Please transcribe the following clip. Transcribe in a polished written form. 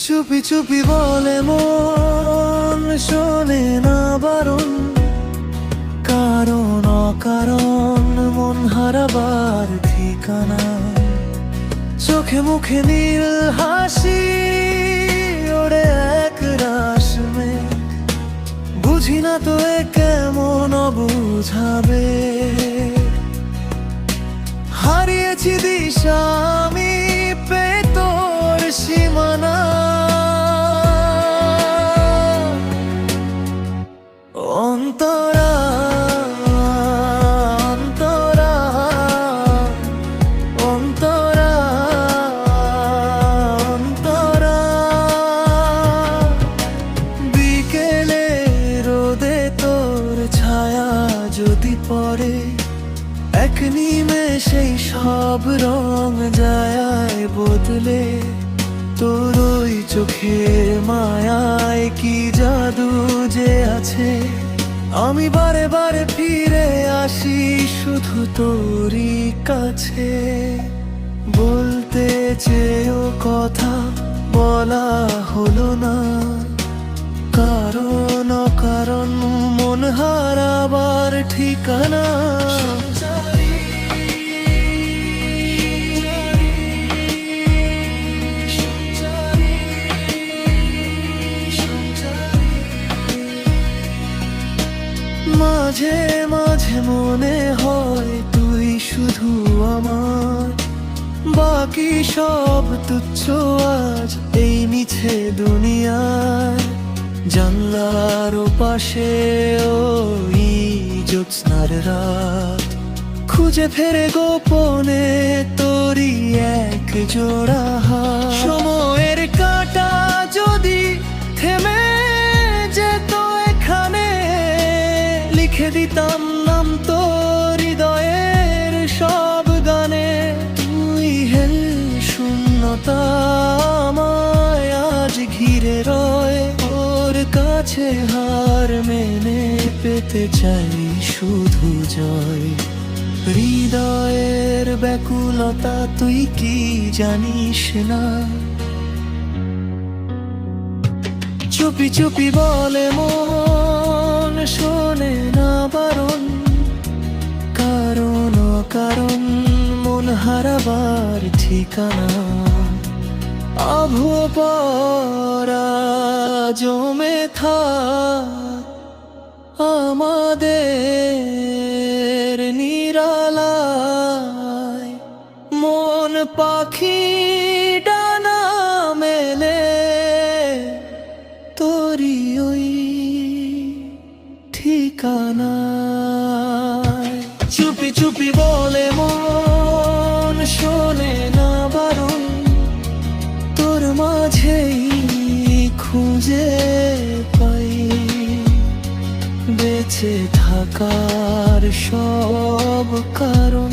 চুপি চুপি বলে মন, শোনে না বারণ, কারণ অকারণ মন হারাবার ঠিকানা। চোখে মুখে নীল হাসি, ওরে এক রাস মেঘ, বুঝি না তো এ কেমন বুঝাবে। হারিয়েছি দিশা আমি, তোর সীমানা। অন্তরা অন্তরা অন্তরা অন্তরা, বিকেলে রোদে তোর ছায়া যদি পড়ে, এক নিমেষেই সব রং যায় বদলে। তোর ওই চোখের মায়ায় কি জাদু যে আছে, আমি বারে বারে ফিরে আসি শুধু তোরই কাছে। বলতে চেয়েও কথা বলা হলো না, কারণ অকারণ মন হারাবার ঠিকানা। মাঝে মাঝে মনে হয় তুই শুধু আমার, বাকি সব তুচ্ছ আজ এই মিছে দুনিয়ায়। জানলার পাশে ওই জ্যোৎস্নার রাত, খুঁজে ফেরে গোপনে তোরই এক জোড়া হাত। সময়ের কাঁটা যদি থেমে যেত এখানে, লিখে দিতাম নাম তোর হৃদয়ের সব গানে। তুই হেল শূন্যতা আমায় আজ ঘিরে রয়, ওর কাছে হার মেনে পেতে চাই শুধু জয়। হৃদয়ের ব্যাকুলতা তুই কি জানিস না, চুপি চুপি বলে মন, শোনে না বারণ, কারণ অকারণ মন হারাবার ঠিকানা। আবু পরা জমে থাক আমাদের নিরালায়, মন পাখি ডানা মেলে তোরি ওই ঠিকানায়। চুপি চুপি বলে মন, শোনে না বারণ, তোর মাঝেই খুঁজে পাই বেঁচে থাকার সব কারণ।